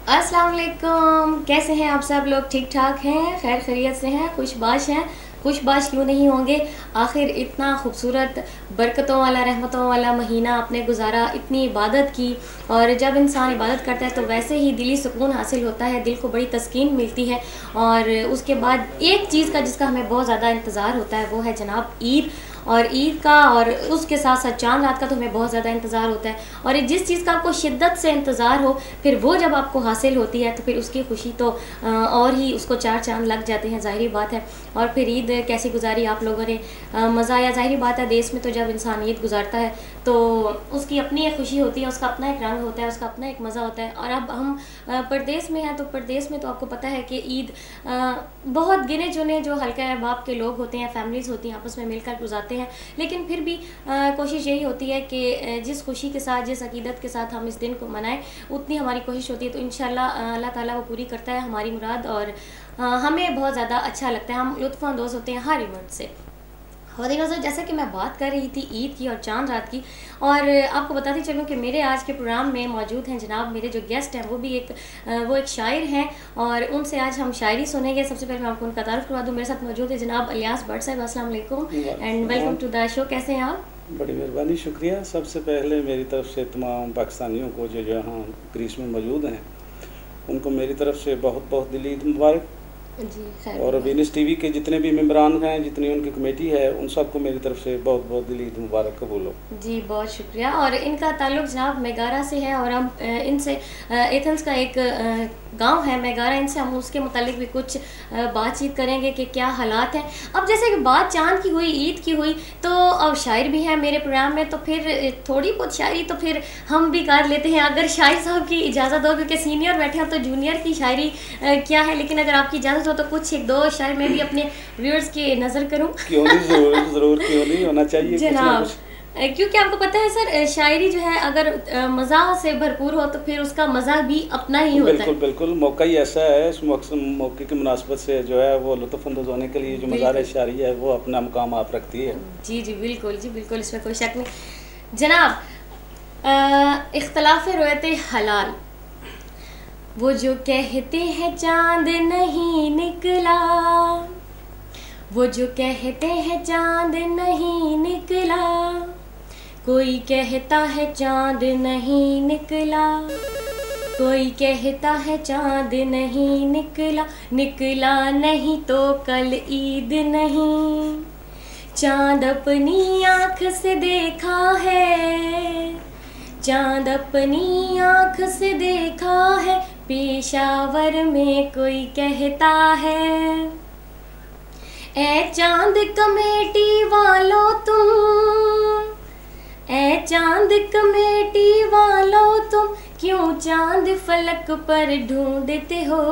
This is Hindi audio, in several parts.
अस्सलाम वालेकुम। कैसे हैं आप सब लोग? ठीक ठाक हैं, खैर खैरियत से हैं, खुशबाश हैं। खुशबाश क्यों नहीं होंगे, आखिर इतना खूबसूरत बरकतों वाला रहमतों वाला महीना आपने गुजारा, इतनी इबादत की। और जब इंसान इबादत करता है तो वैसे ही दिली सुकून हासिल होता है, दिल को बड़ी तस्कीन मिलती है। और उसके बाद एक चीज़ का जिसका हमें बहुत ज़्यादा इंतज़ार होता है वो है जनाब ईद। और ईद का और उसके साथ साथ चांद रात का तो हमें बहुत ज़्यादा इंतज़ार होता है। और जिस चीज़ का आपको शिद्दत से इंतज़ार हो, फिर वो जब आपको हासिल होती है तो फिर उसकी खुशी तो और ही उसको चार चांद लग जाते हैं, ज़ाहिरी बात है। और फिर ईद कैसी गुजारी आप लोगों ने? मज़ा आया। ज़ाहिरी बात है, देश में तो जब इंसान ईद गुजारता है तो उसकी अपनी एक खुशी होती है, उसका अपना एक रंग होता है, उसका अपना एक मज़ा होता है। और अब हम परदेश में हैं तो परदेश में तो आपको पता है कि ईद बहुत गिने चुने जो हल्का अहबाब के लोग होते हैं, फैमिलीज़ होती हैं, आपस में मिलकर गुजारते हैं। लेकिन फिर भी कोशिश यही होती है कि जिस खुशी के साथ, जिस अकीदत के साथ हम इस दिन को मनाएं, उतनी हमारी कोशिश होती है। तो इंशाल्लाह अल्लाह ताला वो पूरी करता है हमारी मुराद। और हमें बहुत ज़्यादा अच्छा लगता है, हम लुत्फ़ अंदोज़ होते हैं हर इवेंट से। और जैसा कि मैं बात कर रही थी ईद की और चांद रात की, और आपको बताती चलूँ कि मेरे आज के प्रोग्राम में मौजूद हैं जनाब मेरे जो गेस्ट हैं वो भी एक शायर हैं, और उनसे आज हम शायरी सुनेंगे। सबसे पहले मैं आपको उनका तारुफ करवा दूँ। मेरे साथ मौजूद है जनाब इलियास भट्ट साहब। अस्सलाम वालेकुम and welcome to the show. कैसे हैं आप? बड़ी मेहरबानी, शुक्रिया। सबसे पहले मेरी तरफ से तमाम पाकिस्तानियों को जो यहाँ ग्रीस में मौजूद हैं उनको मेरी तरफ से बहुत बहुत दिली ईद मुबारक। जी। और वीनस टीवी के जितने भी मेम्बरान हैं, जितनी उनकी कमेटी है, उन सबको मेरी तरफ से बहुत बहुत दिली ईद मुबारक कबूल हो। जी बहुत शुक्रिया। और इनका ताल्लुक़ जनाब मेगारा से है, और हम इनसे एथेंस का एक गांव है मेगारा, इनसे हम उसके मुतालिक भी कुछ बातचीत करेंगे कि क्या हालात हैं। अब जैसे कि बात चांद की हुई, ईद की हुई, तो अब शायर भी हैं मेरे प्रोग्राम में, तो फिर थोड़ी बहुत शायरी तो फिर हम भी कर लेते हैं, अगर शायर साहब की इजाज़त हो, क्योंकि सीनियर बैठे हैं तो जूनियर की शायरी क्या है। लेकिन अगर आपकी इजाज़त हो तो कुछ एक दो शायर मैं भी अपने व्यूअर्स की नज़र करूँ। क्यों नहीं, ज़रूर क्यों नहीं, होना चाहिए जनाब। क्योंकि आपको पता है सर, शायरी जो है अगर मज़ा से भरपूर हो तो फिर उसका मज़ा भी अपना ही होता है। बिल्कुल बिल्कुल, मौका ही ऐसा है, इस मौके की मुनासबत से जो है वो लुत्फ़अंदोज़ होने के लिए जो मज़ार शायरी है वो अपना मुकाम आप रखती है। जी जी बिल्कुल, जी बिल्कुल, इसमें कोई शक नहीं। जनाब, इख्तलाफ रोयते हलाल, वो जो कहते हैं चांद नहीं निकला, वो जो कहते हैं चांद नहीं निकला, कोई कहता है चांद नहीं निकला, कोई कहता है चांद नहीं निकला, निकला नहीं तो कल ईद नहीं। चांद अपनी आँख से देखा है, चांद अपनी आँख से देखा है, पेशावर में कोई कहता है, ए चांद कमेटी वालों तुम, ए चांद कमेटी वालों तुम, क्यों चांद फलक पर ढूंढते हो।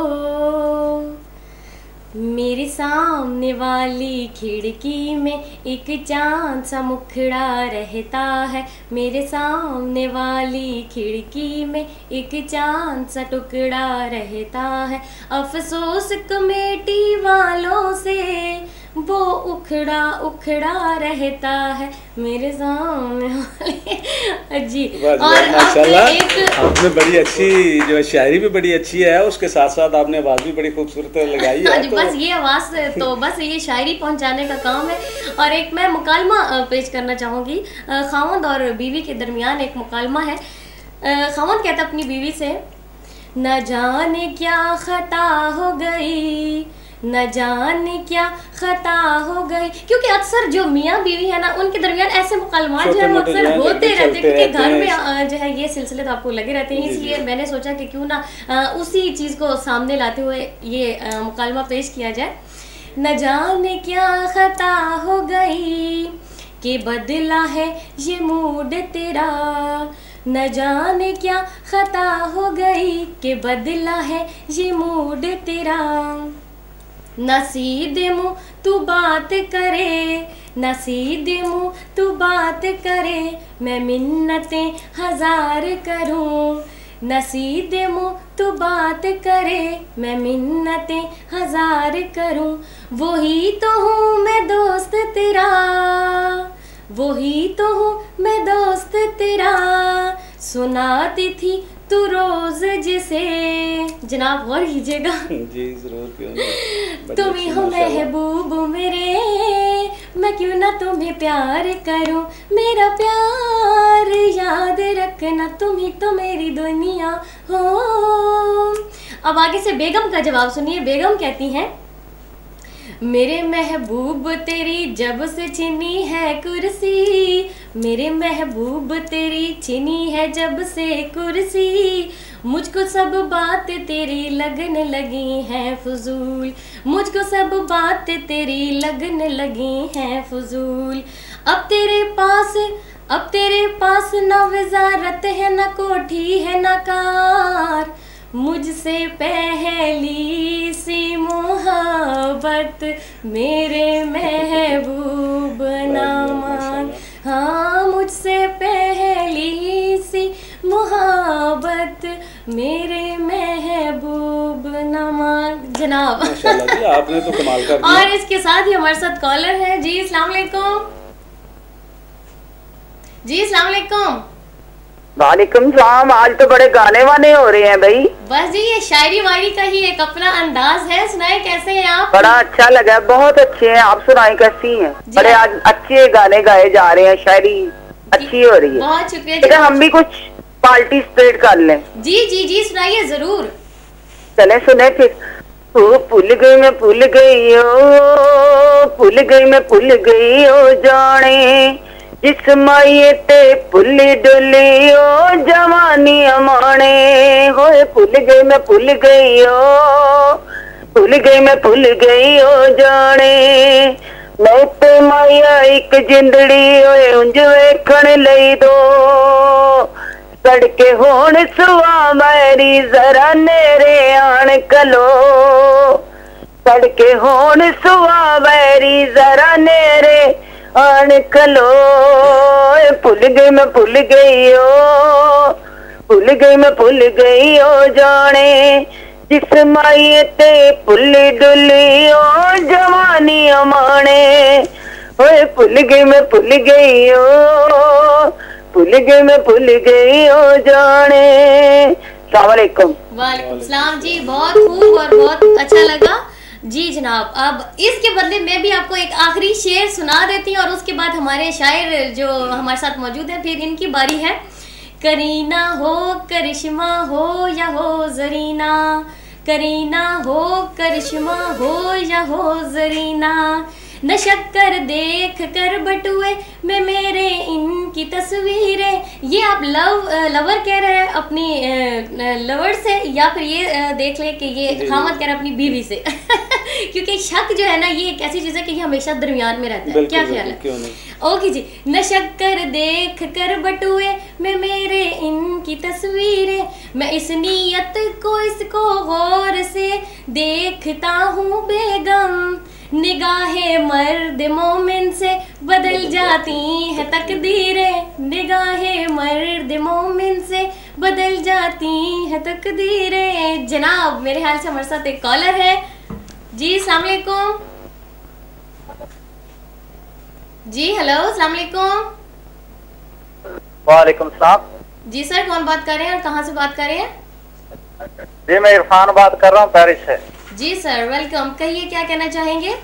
मेरे सामने वाली खिड़की में एक चांद सा मुखड़ा रहता है, मेरे सामने वाली खिड़की में एक चांद सा टुकड़ा रहता है। अफसोस कमेटी वालों से वो उखड़ा उखड़ा रहता है, मेरे सामने वाले। जी। और माशाल्लाह, आपने बड़ी अच्छी जो शायरी भी बड़ी अच्छी है, उसके साथ साथ आपने आवाज़ भी बड़ी खूबसूरत लगाई है। तो बस ये आवाज़ तो बस ये शायरी पहुंचाने का काम है। और एक मैं मुकालमा पेश करना चाहूँगी। खावंद और बीवी के दरमियान एक मुकालमा है। खावंद कहता अपनी बीवी से, न जाने क्या खता हो गई, न जाने क्या खता हो गई। क्योंकि अक्सर जो मियाँ बीवी है ना, उनके दरमियान ऐसे मुकालमात जो है वो अक्सर होते रहते हैं, क्योंकि घर में जो है ये सिलसिले तो आपको लगे रहते हैं। इसलिए मैंने सोचा कि क्यों ना उसी चीज़ को सामने लाते हुए ये मुकालमा पेश किया जाए। न जाने क्या खता हो गई कि बदला है ये मूड तेरा, न जाने क्या खता हो गई कि बदला है ये मूड तेरा। नसीदे मुँह तू बात करे, नसीदे मुँह तू बात करे, मैं मिन्नतें हजार करूं। नसीदे मुँह तू बात करे, मैं मिन्नतें हजार करूं। वही तो हूँ मैं दोस्त तेरा, वही तो हूँ मैं दोस्त तेरा, सुनाती थी तू रोज जिसे, जनाब गौर कीजिएगा। जी जरूर, क्यों नहीं। तुम ही हो महबूब मेरे, मैं क्यों ना तुम्हें प्यार करूं, मेरा प्यार याद रखना, तुम ही तो मेरी दुनिया हो। अब आगे से बेगम का जवाब सुनिए। बेगम कहती हैं, मेरे महबूब तेरी जब से छिनी है कुर्सी, मेरे महबूब तेरी छिनी है जब से कुर्सी, मुझको सब बात तेरी लगने लगी हैं फजूल, मुझको सब बात तेरी लगने लगी हैं फजूल। अब तेरे पास न वजारत है, न कोठी है, न कार, मुझसे पहली सी मोहब्बत मेरे महबूब ना मांग। हाँ, मुझसे पहली सी मोहब्बत मेरे महबूब ना मांग। जनाब माशाल्लाह जी, आपने तो कमाल कर दिया। और इसके साथ ही हमारे साथ कॉलर है। जी अस्सलाम वालेकुम। जी अस्सलाम वालेकुम। वालेकुम सलाम। आज तो बड़े गाने वाने हो रहे हैं भाई। बस जी, ये शायरी वायरी का ही एक अपना अंदाज है। सुनाए कैसे हैं आप? बड़ा अच्छा लगा, बहुत अच्छे हैं। आप सुनाए कैसी हैं? बड़े आज अच्छे गाने गाए जा रहे हैं, शायरी अच्छी हो रही है। बहुत शुक्रिया लेकिन जी। हम भी कुछ पार्टिसिपेट कर लें। जी जी जी सुनाइए जरूर। चले सुने फिर। ओ भूल गई मैं भूल गई ओ, भूल गई मैं भूल गई ओ जाने, जिस माये ते भुली डुली ओ जवानी अमाने, होए भूल गई मैं भूल गई ओ, भूल गई मैं भूल गई ओ जाने, मैं ते माया एक जिंदड़ी होए उंज वेखण लई दो, सड़के होण सुवा मैरी जरा नेरे आण कलो, सड़के होण सुवा मैरी जरा नेरे आण कलो, भूल गई मैं भूल गई ओ, भूल गई मैं भूल गई ओ जाने, जिस माये ते भुली डुली ओ जवानी अमाने, ओए भूल गई मैं भूल गई ओ, भूल गई मैं भूल गई ओ जाने। अस्सलाम वालेकुम। वालेकुम सलाम जी, बहुत खूब और बहुत अच्छा लगा जी जनाब। अब इसके बदले मैं भी आपको एक आखिरी शेर सुना देती हूँ और उसके बाद हमारे शायर जो हमारे साथ मौजूद हैं फिर इनकी बारी है। करीना हो करिश्मा हो या हो जरीना, करीना हो करिश्मा हो या हो जरीना, न शक्कर देख कर बटुए में मेरे इनकी तस्वीरें। ये आप लवर कह रहे हैं अपनी लवर से, या फिर ये देख ले कि ये खामद कह रहा है अपनी बीवी से क्योंकि शक जो है ना ये एक ऐसी चीज है कि ये हमेशा दरमियान में रहता है। क्या ख्याल है? ओके जी। न शक्कर देख कर बटुए में मेरे इनकी तस्वीरें, मैं इस नीयत को इसको गौर से देखता हूँ बेगम, निगाहे मर्द मोमिन से बदल जाती हैं तकदीरें, निगाहे मर्द मोमिन से बदल जाती हैं तकदीरें। जनाब मेरे ख्याल से हमारे साथ एक कॉलर है। जी अस्सलाम वालेकुम। जी हेलो अस्सलाम वालेकुम। वालेकुम सलाम। जी सर, कौन बात कर रहे हैं और कहाँ से बात कर रहे हैं? जी मैं इरफान बात कर रहा हूँ पेरिस से। जी सर वेलकम। कहिए क्या कहना चाहेंगे?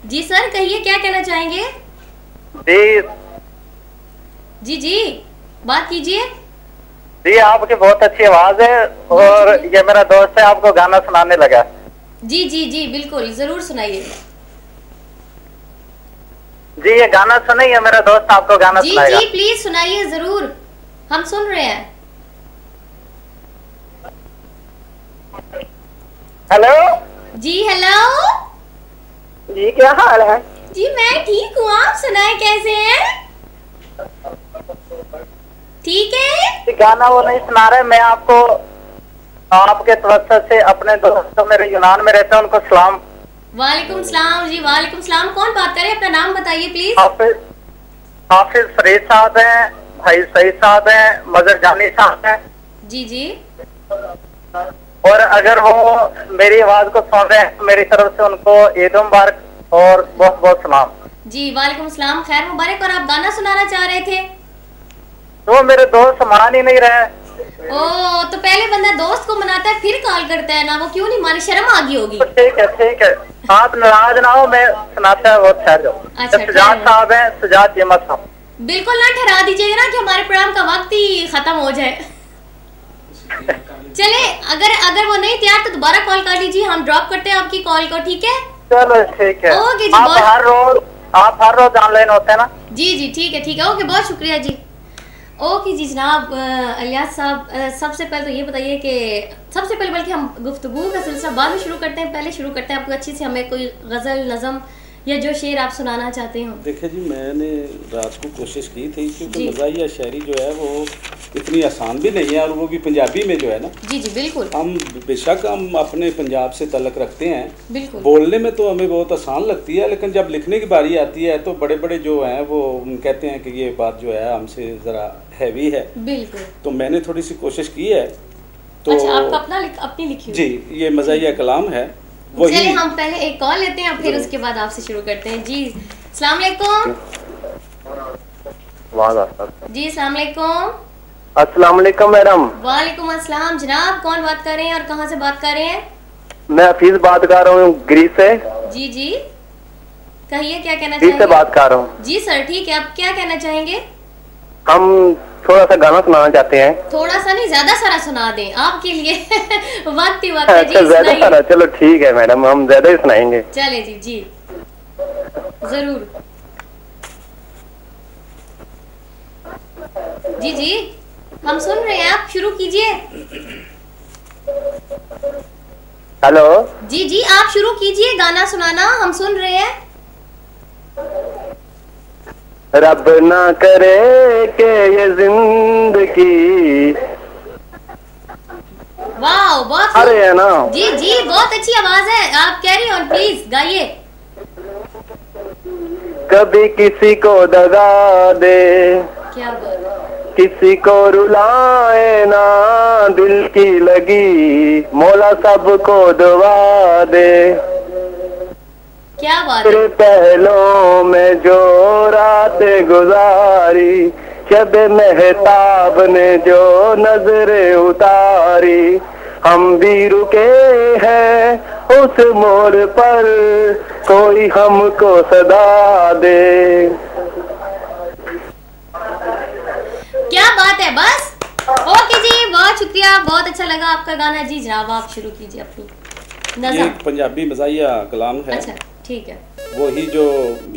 जी सर कहिए क्या कहना चाहेंगे? जी जी जी बात कीजिए। जी आपकी बहुत अच्छी आवाज है और ये मेरा दोस्त है, आपको गाना सुनाने लगा। जी जी जी बिल्कुल जरूर सुनाइए। जी ये गाना सुनिए, मेरा दोस्त आपको गाना जी सुनाएगा। जी प्लीज सुनाइए जरूर, हम सुन रहे हैं। हेलो जी हेलो। जी क्या हाल है? जी मैं ठीक हूँ, आप सुनाए कैसे हैं? ठीक है। गाना वो नहीं सुना रहे, मैं आपको आपके तवज्जो से अपने दोस्तों मेरे यूनान में रहते हैं उनको सलाम। वालेकुम सलाम। जी वालेकुम सलाम। कौन बात करे? अपना नाम बताइए प्लीज। हाफिज फरीद साहब हैं, भाई सईद साहब हैं, मजर जानी साहब हैं। जी जी। और अगर वो मेरी आवाज को सुन रहे हैं मेरी तरफ से उनको ईद मुबारक और बहुत बहुत सलाम। जी वालेकुम सलाम, खैर मुबारक। और आप गाना सुनाना चाह रहे थे? तो मेरे दोस्त मान ही नहीं रहे, ओ तो पहले बंदा दोस्त को मनाता है फिर कॉल करता है ना, वो क्यों नहीं माने, शर्म आ गई होगी। ठीक है आप नाराज ना हो, मैं सुनाता है बहुत ठहर जाओ। अच्छा, सुजात साहब है, सुजात अहमद साहब। बिल्कुल ना ठहरा दीजिएगा ना कि हमारे प्रोग्राम का वक्त ही खत्म हो जाए। चले अगर वो नहीं तैयार तो दोबारा कॉल कर लीजिए, हम ड्रॉप करते हैं आपकी कॉल को, ठीक है? चलो ठीक है। ओके जी, आप हर रोज ऑनलाइन होते हैं ना? जी ठीक है, ओके, बहुत शुक्रिया जी। ओके जी जनाब, इलियास साहब, सबसे पहले तो ये बताइए कि सबसे पहले, बल्कि हम गुफ्तगू का सिलसिला बाद में शुरू करते हैं, पहले शुरू करते हैं आपको अच्छी से हमें कोई गज़ल, नज़म या जो शेर आप सुनाना चाहते हो। देखिए जी, मैंने रात को कोशिश की थी, क्योंकि मज़ाहिया शायरी जो है वो इतनी आसान भी नहीं है, और वो भी पंजाबी में जो है ना। जी बिल्कुल। हम बेशक हम अपने पंजाब से तल्लक रखते हैं, बिल्कुल बोलने में तो हमें बहुत आसान लगती है, लेकिन जब लिखने की बारी आती है तो बड़े बड़े जो हैं वो कहते हैं कि ये बात जो है हमसे ज़रा हैवी है। बिल्कुल। तो मैंने थोड़ी सी कोशिश की है। तो अच्छा, आपका अपनी लिखी जी, ये मज़ाहिया कलाम है। चलिए हम पहले एक कॉल लेते हैं, फिर उसके बाद आपसे शुरू करते हैं। जी अस्सलाम वालेकुम। जी अस्सलाम वालेकुम। अस्सलाम वालेकुम मैडम। वालेकुम अस्सलाम जनाब, कौन बात कर रहे हैं और कहाँ से बात कर रहे हैं? मैं हफीज बात कर रहा हूँ ग्रीस से। जी कहिए, क्या कहना ग्रीस से बात कर रहा हूँ। जी सर, ठीक है, आप क्या कहना चाहेंगे? हम थोड़ा सा गाना सुनाना चाहते हैं। थोड़ा सा नहीं, ज्यादा सारा सुना दें आपके लिए। वक्त ही वक्त। अच्छा, ज्यादा सारा, चलो ठीक है मैडम, हम ज्यादा ही सुनाएंगे। चले जी जरूर। जी हम सुन रहे हैं, आप शुरू कीजिए। हेलो। जी आप शुरू कीजिए गाना सुनाना, हम सुन रहे हैं। रब ना करे के ये जिंदगी। वाह, बहुत अरे है ना। जी बहुत अच्छी आवाज है, आप कैरी ऑन प्लीज, गाइए। कभी किसी को दगा दे, क्या बात, किसी को रुलाए ना, दिल की लगी मौला सबको दुआ दे। क्या बात तेरे पहलों में जो रात गुजारी, शब महताब ने जो नजरें उतारी, हम भी रुके हैं उस मोड़ पर, कोई हमको सदा दे। क्या बात है, बस। ओके जी, बहुत शुक्रिया, बहुत अच्छा लगा आपका गाना। जी जनाब, आप शुरू कीजिए अपनी नज़म। ये पंजाबी मज़ाहिया कलाम है। अच्छा ठीक है। वही जो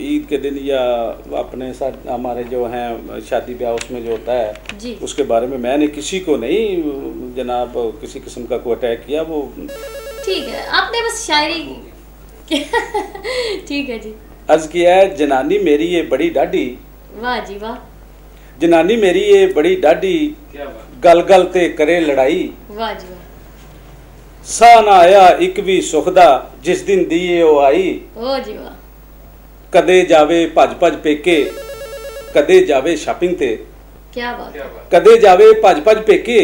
ईद के दिन या अपने साथ हमारे जो हैं शादी ब्याह उसमें जो होता है जी, उसके बारे में मैंने किसी को नहीं जनाब किसी किस्म का कोई अटैक किया, वो ठीक है, आपने बस शायरी। ठीक है जी। अर्ज किया है, जनानी मेरी ये बड़ी डाढ़ी। वाह जी वाह। जनानी मेरी ये बड़ी डाढ़ी, गल गल ते करे लड़ाई। वाह जी वाह। सा ना आया एक भी सुखदा, जिस दिन दी ओ आई। ओ जी वाह। कदे जावे भज भज पेके, कदे जावे शॉपिंग ते। क्या बात। कदे जावे भज भज पेके,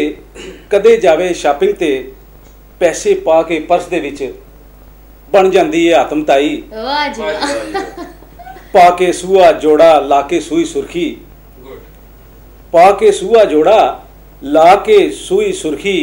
कदे जावे शॉपिंग ते, पैसे पा के पर्स दे विच बन जांदी है आत्म ताई। वाह जी वाह। पा के सूआ जोड़ा ला के सूई सुर्खी, पा के सूआ जोड़ा ला के सूई सुर्खी,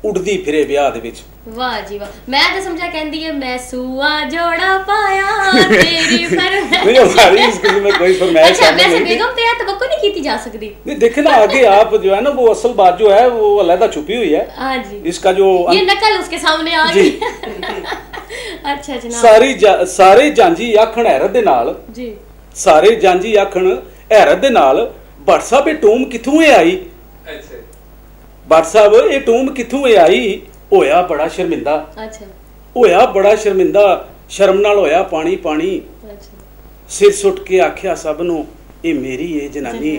उड़दी फिरे ब्याह दे विच। वाह जी वाह। मैं तो समझा कहंदी है, मैं सूआ जोड़ा पाया तेरी फरमाइश। नहीं, हमारी इस किस्म में कोई फरमाइश अच्छा, वैसे बेगम पे तो वो नहीं कीती जा सकती। नहीं, देखे ना आगे आप जो है ना, वो असल बात जो है वो अलग छुपी हुई है। हाँ जी। इसका जो ये नकल उसके सामने आ गई। अच्छा जनाब। सारे जांजी आखण हैरत दे नाल जी, सारे जांजी आखण हैरत दे नाल, भट्ट साहब ये टूम किथों आई। अच्छा भट्ट साहब ये टूम किथों आई, होया बड़ा शर्मिंदा। अच्छा होया बड़ा शर्मिंदा, शर्म नाल होया पानी पानी। अच्छा सिर सुट के आख्या सब नूं, ये मेरी है जनानी।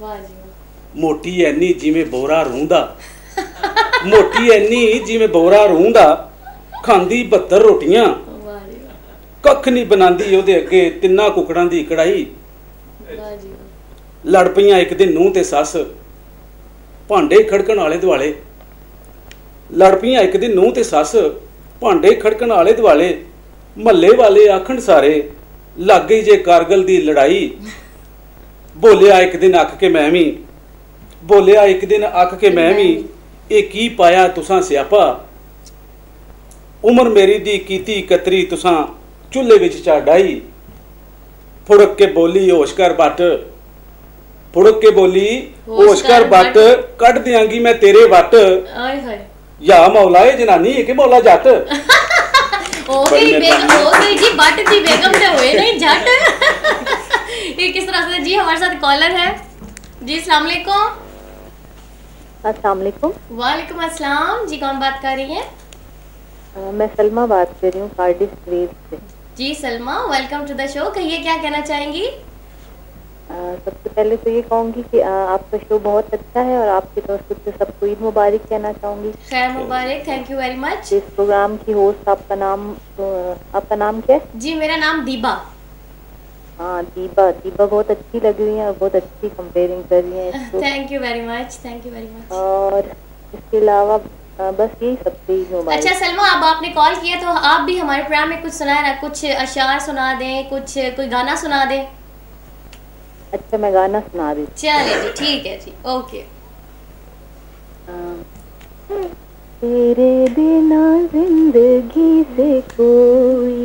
वाह जी। मोटी ऐनी जिवें बोरा रूंदा, मोटी ऐनी जिवें बोरा रूंदा, खांदी 72 रोटियां, कख नहीं बनांदी ओहदे अगे तिन्ना कुकड़ां दी कड़ाई। लड़ पईयां एक दिन नूंह ते सस, भांडे खड़कण आले दुआले। लड़ पईयां एक दिन नूंह ते सस, भांडे खड़कण आले दुआले, महल्ले वाले आखण सारे, लग गई जे कारगिल दी लड़ाई। बोलिया एक दिन अख के मैं भी, बोलिया एक दिन अख के मैं भी, ये की पाया तुसां स्यापा, उम्र मेरी दी कीती कतरी तुसां चूल्हे विच चा डाई। फुड़क के बोली होश कर बट, फुड़क के बोली होश कर बट, कट दियांगी मैं तेरे वट। या मौला ये जनानी है कि मौला जट। ओ गई जी बट जी, बेगम से हुए नहीं जट। ये किस तरह से जी। हमारे साथ कॉलर है जी। अस्सलाम वालेकुम। अस्सलाम वालेकुम। वालेकुम अस्सलाम जी। कौन बात कर रही है? मैं सलमा बात कर रही हूँ कार्डिफ वेल्स से। जी Salma, welcome to the show. कहिए क्या कहना चाहेंगी? सबसे पहले तो ये कहूँगी कि आपका शो बहुत अच्छा है और आपकी तरफ से सबको ईद मुबारक कहना चाहूँगी। खैर मुबारक, थैंक यू वेरी मच। इस प्रोग्राम की होस्ट आपका नाम क्या है? जी मेरा नाम दीबा। हाँ दीबा, दीबा बहुत अच्छी लग रही है और बहुत अच्छी कंपेयरिंग कर रही है। Thank you very much, thank you very much. और इसके अलावा बस यही सबसे ईद मुबारक। अच्छा सलमा, अब आपने कॉल किया तो आप भी हमारे प्रोग्राम में कुछ सुनाए ना, कुछ अशार सुना दें, कुछ कोई गाना सुना दें। अच्छा मैं गाना सुना दी। चलिए जी, ठीक है जी, ओके। तेरे बिना जिंदगी से कोई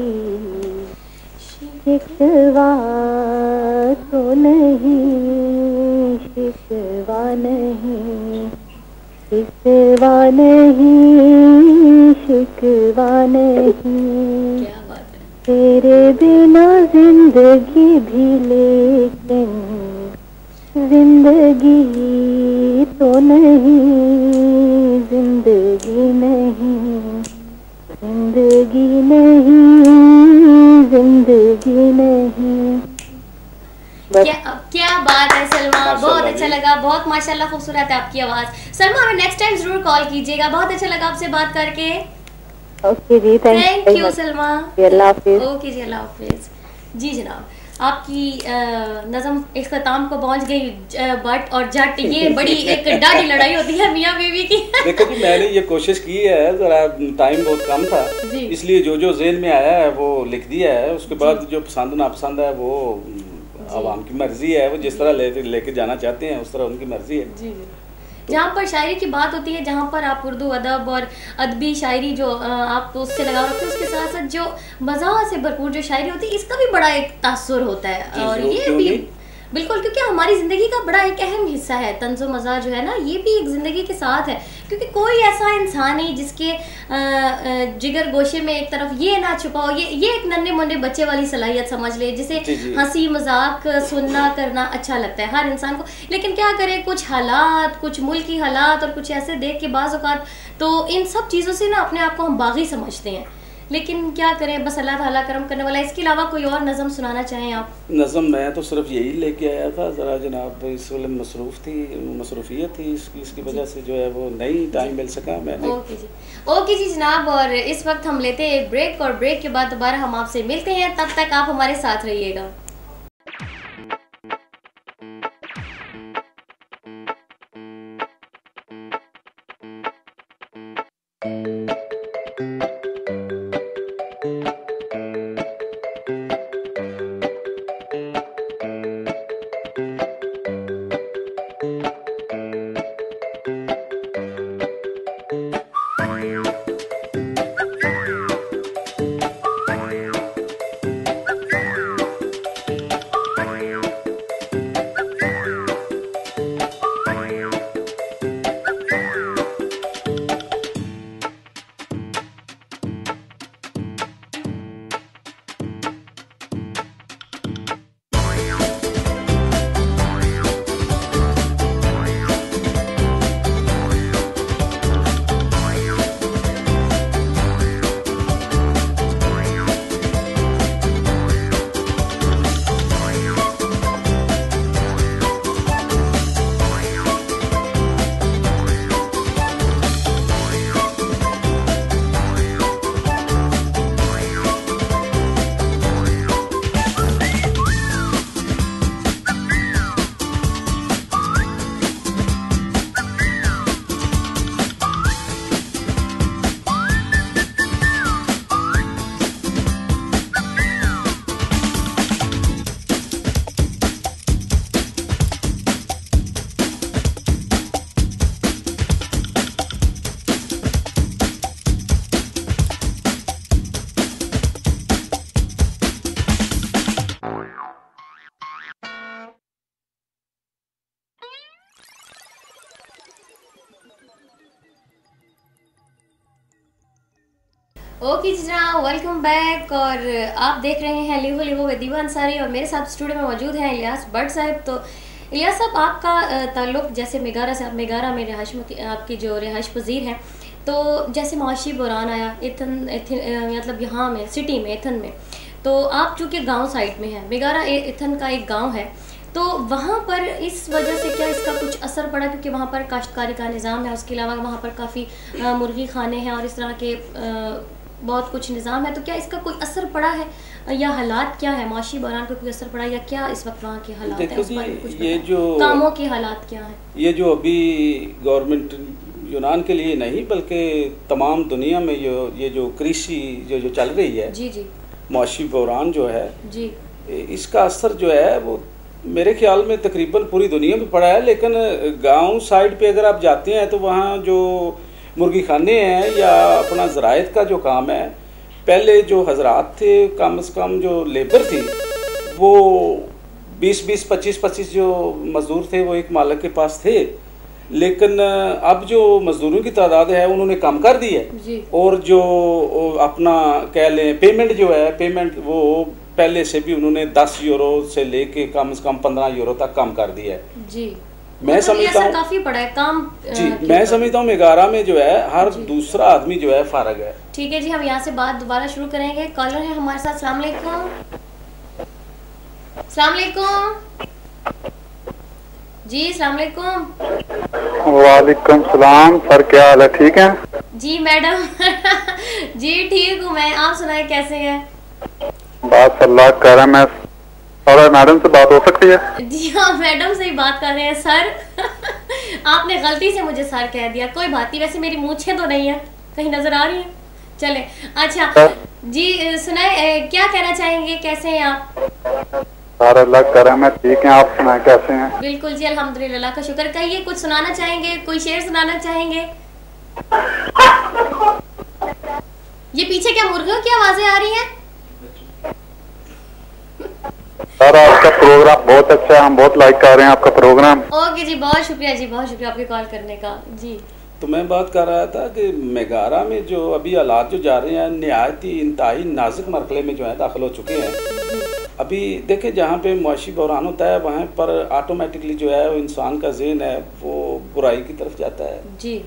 शिकवा तो नहीं, शिकवा नहीं, शिकवा नहीं, शिकवा नहीं। क्या बात है। तेरे बिना जिंदगी भी, लेकिन जिंदगी तो नहीं, जिंदगी नहीं, जिंदगी नहीं, जिंदगी नहीं। क्या बात है सलमा, बहुत अच्छा लगा, बहुत माशाल्लाह खूबसूरत है आपकी आवाज। सलमा हमें नेक्स्ट टाइम जरूर कॉल कीजिएगा, बहुत अच्छा लगा आपसे बात करके। ओके जी, थैंक यू सलमा। अल्लाह हाफिज। ओके जी, अल्लाह हाफिज। जी जनाब, आपकी नज़म इख्तिताम को पहुंच गई। बट और जट, ये बड़ी एक डाढ़ी लड़ाई होती है मियाँ बीवी की। देखो जी, मैंने ये कोशिश की है, जरा टाइम बहुत कम था, इसलिए जो जो ज़हन में आया है वो लिख दिया है। उसके बाद जो पसंद नापसंद है वो आवाम की मर्जी है, वो जिस तरह लेके जाना चाहते हैं उस तरह उनकी मर्जी है। जी जी। जहाँ पर शायरी की बात होती है, जहाँ पर आप उर्दू अदब और अदबी शायरी जो आप उससे लगाव रखते हैं, उसके साथ साथ जो मज़ा से भरपूर जो शायरी होती है, इसका भी बड़ा एक तासुर होता है। और ये भी बिल्कुल, क्योंकि हमारी ज़िंदगी का बड़ा एक अहम हिस्सा है तंज़ो मज़ा जो है ना, ये भी एक ज़िंदगी के साथ है। क्योंकि कोई ऐसा इंसान नहीं जिसके जिगर गोशे में एक तरफ ये ना छुपा हो, ये एक नन्हे मुन्ने बच्चे वाली सलाहियत समझ ले, जिसे हंसी मजाक सुनना करना अच्छा लगता है हर इंसान को। लेकिन क्या करें, कुछ हालात, कुछ मुल्की हालात और कुछ ऐसे देख के बाज़ औक़ात तो इन सब चीज़ों से ना अपने आप को हम बागी समझते हैं। लेकिन क्या करें, बस अल्लाह ताला करम करने वाला। इसके अलावा कोई और नज़म सुनाना चाहें आप? नज़म मैं तो सिर्फ यही लेके आया था, ज़रा जनाब इस वाले मसरूफियत थी, इसकी वजह से जो है वो नहीं टाइम मिल सका मैंने। ओके जी जनाब, और इस वक्त हम लेते हैं एक ब्रेक, और ब्रेक के बाद दोबारा हम आपसे मिलते हैं। तब तक आप हमारे साथ रहिएगा। ओके जी जनाब, वेलकम बैक। और आप देख रहे हैं लिहो लिहो विद दीवा अंसारी और मेरे साथ स्टूडियो में मौजूद हैं इलियास भट्ट साहब। तो इलियास साहब, आपका ताल्लुक जैसे मेगारा से, आप मेगारा में रिहाइश में आपकी जो रिहाइश पजीर है, तो जैसे माशी बुरान आया मतलब यहाँ में सिटी में एथन में, तो आप चूँकि गांव साइड में है, मेगारा एथन का एक गांव है, तो वहाँ पर इस वजह से क्या इसका कुछ असर पड़ा? क्योंकि वहाँ पर काश्तकारी का निज़ाम है, उसके अलावा वहाँ पर काफ़ी मुर्गी खाने हैं और इस तरह के बहुत कुछ निज़ाम है, तो क्या इसका कोई असर पड़ा है या हालात क्या है? माशी बहरान का कोई असर पड़ा या क्या इस वक्त वहाँ के हालात है? उस बारे में कुछ ये जो कामों के हालात क्या है? ये जो अभी गवर्नमेंट यूनान के लिए नहीं बल्कि तमाम दुनिया में ये जो कृषि जो चल रही है, जी जी, माशी बहरान जो है जी, इसका असर जो है वो मेरे ख्याल में तकरीबन पूरी दुनिया में पड़ा है। लेकिन गांव साइड पे अगर आप जाते हैं तो वहाँ जो मुर्गी खाने हैं या अपना ज़रायत का जो काम है, पहले जो हजरात थे कम से कम जो लेबर थी वो 20-20, 25-25 जो मज़दूर थे वो एक मालिक के पास थे। लेकिन अब जो मज़दूरों की तादाद है उन्होंने कम कर दी है और जो अपना कह लें पेमेंट जो है, पेमेंट वो पहले से भी उन्होंने 10 यूरो से लेके कम से कम 15 यूरो तक कम कर दिया है जी। मैं समझता हूँ काफी पड़ा है काम जी। मैं समझता हूँ मेगारा में जो है हर दूसरा आदमी जो है फारग है। ठीक है जी, हम यहाँ से बात दोबारा शुरू करेंगे। कॉलर है हमारे साथ। अस्सलाम वालेकुम। अस्सलाम वालेकुम जी। अस्सलाम वालेकुम। वालेकुम सलाम सर, क्या हाल है? ठीक है जी मैडम जी ठीक हूँ मैं, आप सुनाए कैसे हैं? बस अल्लाह कर रहा है। मैं और मैडम से बात हो सकती है? जी हाँ, मैडम से ही बात कर रहे हैं सर आपने गलती से मुझे सर कह दिया, कोई बात नहीं। वैसे मेरी मूंछें तो नहीं है, कहीं नजर आ रही है? चले अच्छा जी, सुनाए क्या कहना चाहेंगे, कैसे हैं आप? सर अल्लाह कर रहा है, मैं ठीक है, आप सुनाए कैसे हैं? बिल्कुल जी अल्हम्दुलिल्लाह का शुक्र। कहिए, कुछ सुनाना चाहेंगे, कोई शेर सुनाना चाहेंगे? ये पीछे क्या मुर्गियों की आवाजें आ रही हैं? सर आपका प्रोग्राम बहुत अच्छा है, हम बहुत लाइक कर रहे हैं आपका प्रोग्राम। ओके जी, बहुत शुक्रिया जी, बहुत शुक्रिया आपके कॉल करने का जी। तो मैं बात कर रहा था कि मेगारा में जो अभी हालात जो जा रहे हैं नहायत ही इंतहाई नाजुक मरहले में जो है दाखिल हो चुके हैं। अभी देखें, जहाँ पे मुआशी बहरान होता है वहाँ पर ऑटोमेटिकली जो है वो इंसान का ज़हन है वो बुराई की तरफ जाता है जी।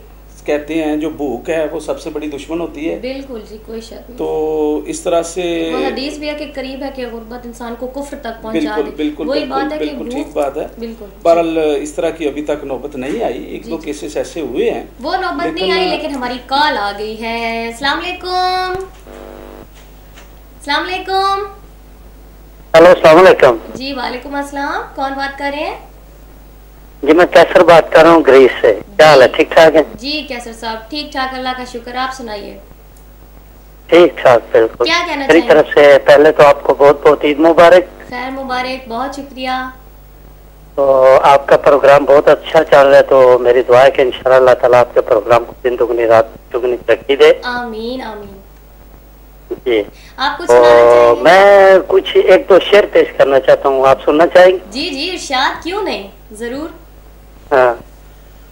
कहते हैं जो भूख है वो सबसे बड़ी दुश्मन होती है। बिल्कुल जी, कोई शक नहीं। तो इस तरह से वो हदीस भी है कि करीब है कि गुर्बत इंसान को कुफ्र तक पहुंचा दे। बिल्कुल वही बात है कि बिल्कुल ठीक बात है। बिल्कुल बहरहाल इस तरह की अभी तक नौबत नहीं आई, एक दो केसेस ऐसे हुए हैं, वो नौबत नहीं आई, लेकिन हमारी कॉल आ गई है। अस्सलाम वालेकुम। अस्सलाम वालेकुम। हेलो अस्सलाम वालेकुम जी। वालेकुम अस्सलाम, कौन बात कर रहे हैं? जी मैं कैसर बात कर रहा हूँ ग्रीस से। क्या हाल है, ठीक ठाक है? जी कैसर साहब, ठीक ठाक अल्लाह का शुक्र, आप सुनाइए। ठीक ठाक बिल्कुल। क्या कहना मेरी तरफ से पहले तो आपको बहुत बहुत ईद मुबारक। खैर मुबारक, बहुत शुक्रिया। तो आपका प्रोग्राम बहुत अच्छा चल रहा है, तो मेरी दुआ है कि इंशाल्लाह अल्लाह ताला आपके प्रोग्राम को दिन दुगनी रात दुगनी तरक्की दे। आमीन आमीन जी। आप कुछ सुनाना चाहेंगे? मैं कुछ एक दो शेर पेश करना चाहता हूँ, आप सुनना चाहेंगे? जी जी इरशाद, क्यों नहीं, जरूर। हाँ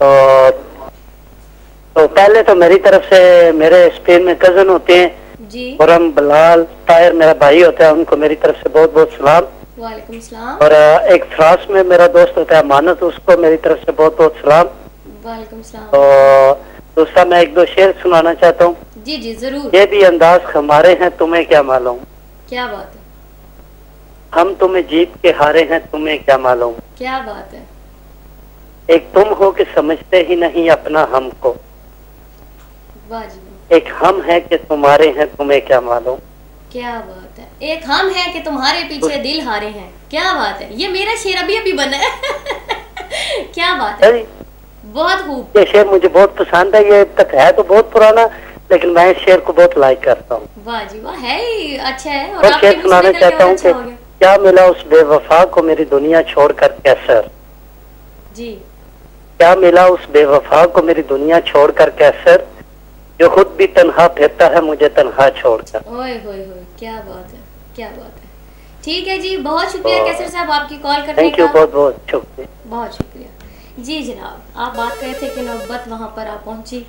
तो पहले तो मेरी तरफ से मेरे स्पेन में कजन होते हैं जी, खुरम बिलाल ताहिर मेरा भाई होता है, उनको मेरी तरफ से बहुत बहुत सलाम। वालेकुम सलाम। और एक फ्रांस में मेरा दोस्त होता है मानत, उसको मेरी तरफ से बहुत बहुत सलाम। वालेकुम सलाम। तो दूसरा मैं एक दो शेर सुनाना चाहता हूँ। जी जी जरूर। ये भी अंदाज हमारे हैं, तुम्हें क्या मालूम। क्या बात है। हम तुम्हें जीत के हारे हैं, तुम्हें क्या मालूम। क्या बात है। एक तुम हो कि समझते ही नहीं अपना हमको, एक हम है कि तुम्हारे हैं, तुम्हें क्या मालूम। क्या बात है। एक हम है कि तुम्हारे पीछे दिल हारे हैं। क्या बात है, ये मेरा शेर अभी अभी बना है क्या बात है, बहुत खूब। ये शेर मुझे बहुत पसंद है, ये तक है तो बहुत पुराना, लेकिन मैं इस शेर को बहुत लाइक करता हूँ। वाह जी वाह, है ही अच्छा है। और शेर सुनाना चाहता हूँ कि क्या मिला उस बेवफा को मेरी दुनिया छोड़कर कैसर जी। क्या मिला उस बेवफा को मेरी दुनिया छोड़कर कैसर, जो खुद भी तन्हा फिरता है मुझे तन्हा छोड़कर। ओए होए होए, क्या बात है, क्या बात है। ठीक है जी, बहुत शुक्रिया कैसर साहब आपकी कॉल करने का। थैंक यू, बहुत बहुत शुक्रिया। बहुत शुक्रिया जी। जनाब आप बात कर रहे थे कि नौबत वहाँ पर आप पहुँची।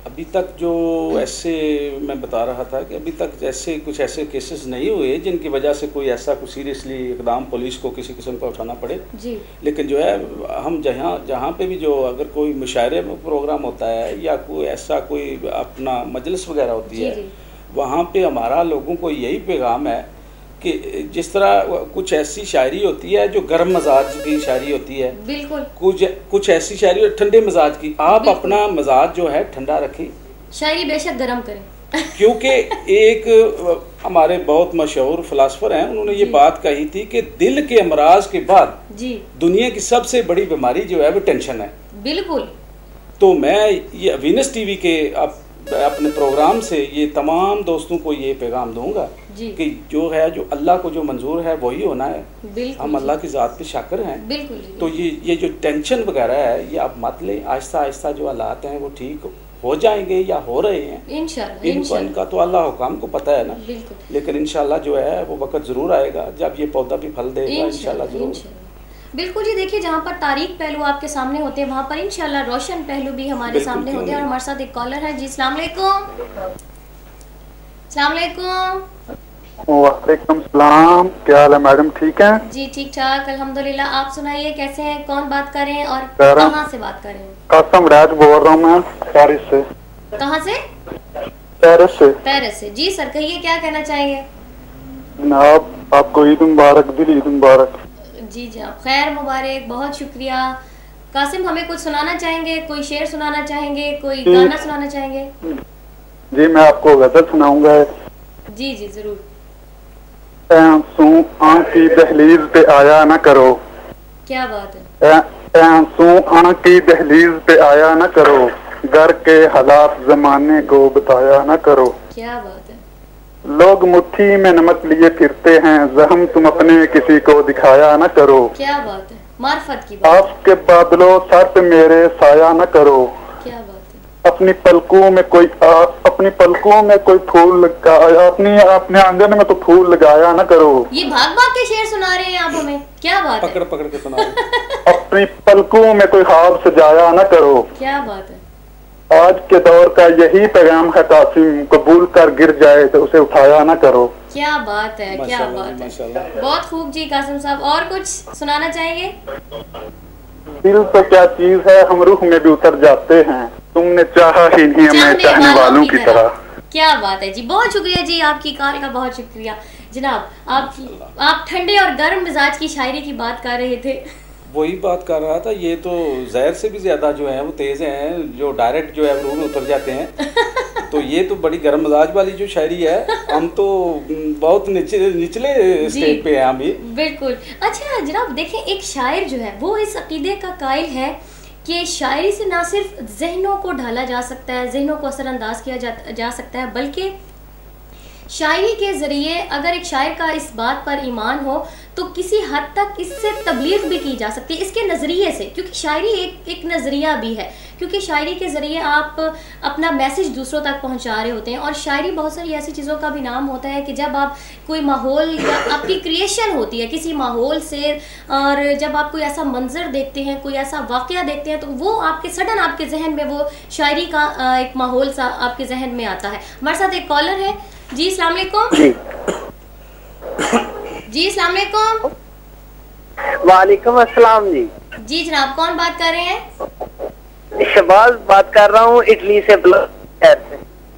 अभी तक जो ऐसे मैं बता रहा था कि अभी तक ऐसे कुछ ऐसे केसेस नहीं हुए जिनकी वजह से कोई ऐसा कुछ सीरियसली इकदाम पुलिस को किसी किस्म का उठाना पड़े जी। लेकिन जो है हम जहाँ पे भी जो अगर कोई मुशायरे में प्रोग्राम होता है या कोई ऐसा कोई अपना मजलिस वगैरह होती है वहाँ पे हमारा लोगों को यही पैगाम है कि जिस तरह कुछ ऐसी शायरी होती है जो गर्म मिजाज की शायरी होती है, बिल्कुल कुछ ऐसी शायरी ठंडे मिजाज की, आप अपना मिजाज जो है ठंडा रखें, शायरी बेशक गर्म करें क्योंकि एक हमारे बहुत मशहूर फिलासफर हैं, उन्होंने ये बात कही थी कि दिल के अमराज के बाद जी दुनिया की सबसे बड़ी बीमारी जो है वो टेंशन है। बिल्कुल। तो मैं ये वीनस टीवी के अपने प्रोग्राम से ये तमाम दोस्तों को ये पैगाम दूंगा कि जो है जो अल्लाह को जो मंजूर है वही होना है। हम अल्लाह की ज़ात पे शाकिर हैं। बिल्कुल। तो ये जो टेंशन वगैरह है ये आप मत लें, आहिस्ता आहिस्ता जो हालात हैं वो ठीक हो जाएंगे या हो रहे हैं इंशाल्लाह। इनका तो अल्लाह हुकाम को पता है ना, लेकिन इंशाल्लाह जो है वो वक्त ज़रूर आएगा जब ये पौधा भी फल देगा इंशाल्लाह ज़रूर। बिल्कुल जी। देखिए जहाँ पर तारीख पहलू आपके सामने होते हैं वहाँ पर इंशाल्लाह रोशन पहलू भी हमारे सामने होते हैं। और हमारे साथ एक कॉलर है जी। अस्सलाम वालेकुम। अस्सलाम वालेकुम। वालेकुम सलाम। क्या हाल है मैडम, ठीक है? जी ठीक ठाक अल्हम्दुलिल्लाह। आप सुनाइए कैसे हैं, कौन बात कर रहे हैं और कहाँ से बात कर रहे हैं? कासम राज बोल रहा हूँ मैं पेरिस से। कहाँ से? पेरिस से। पेरिस से। जी सर कहिए क्या कहना चाहेंगे? जनाब आपको ईद मुबारक, दिल ईद मुबारक। जी जी खैर मुबारक, बहुत शुक्रिया। कासिम हमें कुछ सुनाना चाहेंगे, कोई शेर सुनाना चाहेंगे, कोई गाना सुनाना चाहेंगे? जी मैं आपको गजल सुनाऊंगा। जी जी जरूर। आंसू आँख की दहलीज पे आया न करो। क्या बात है। आंसू आँख की दहलीज पे आया न करो, घर के हालात जमाने को बताया न करो। क्या बात है। लोग मुट्ठी में नमक लिए फिरते हैं, जख्म तुम अपने किसी को दिखाया न करो। क्या बात है, मार्फत की बात। आपके बादलों सर पे मेरे साया न करो। क्या बात है। अपनी पलकों में कोई फूल लगाया, अपने आंगन में तो फूल लगाया न करो। ये भाग भाग के शेर सुना रहे हैं आप हमें, क्या बात है। पकड़ के सुना रहे। अपनी पलकों में कोई ख्वाब सजाया न करो। क्या बात है। आज के दौर का यही पैगाम है कासिम, कबूल कर गिर जाए तो उसे उठाया ना करो। क्या बात है, क्या बात है, बहुत खूब जी कासिम साहब। और कुछ सुनाना चाहेंगे? दिल तो क्या चीज है, हम रूह में भी उतर जाते हैं, तुमने चाहा ही नहीं हमें चाहने वालों की तरह। क्या बात है जी, बहुत शुक्रिया जी, आपकी कार का बहुत शुक्रिया जनाब। आप ठंडे और गर्म मिजाज की शायरी की बात कर रहे थे। वही बात कर रहा था, ये तो जहर से भी ज्यादा जो है वो तेज हैं, जो डायरेक्ट जो है रूह में उतर जाते हैं। तो ये तो बड़ी गर्म मिजाज वाली जो शायरी है, हम तो बहुत निचले स्टेज पे हैं अभी। बिल्कुल। अच्छा जनाब देखें, एक शायर जो है वो इस अकीदे का कायल है कि शायरी से ना सिर्फ जहनों को ढाला जा सकता है, जहनों को असरअंदाज किया जा सकता है, बल्कि शायरी के ज़रिए अगर एक शायर का इस बात पर ईमान हो तो किसी हद तक इससे तबलीग भी की जा सकती है इसके नज़रिए से, क्योंकि शायरी एक नज़रिया भी है, क्योंकि शायरी के ज़रिए आप अपना मैसेज दूसरों तक पहुंचा रहे होते हैं। और शायरी बहुत सारी ऐसी चीज़ों का भी नाम होता है कि जब आप कोई माहौल या आपकी क्रिएशन होती है किसी माहौल से, और जब आप कोई ऐसा मंजर देखते हैं, कोई ऐसा वाक़या देखते हैं, तो वो आपके सडन आपके जहन में वो शायरी का एक माहौल सा आपके जहन में आता है। हमारे साथ एक कॉलर है जी। अस्सलाम वालेकुम। जी अस्सलाम वालेकुम। वालेकुम अस्सलाम जी। जी जनाब कौन बात कर रहे हैं? शहबाज बात कर रहा हूँ इटली से।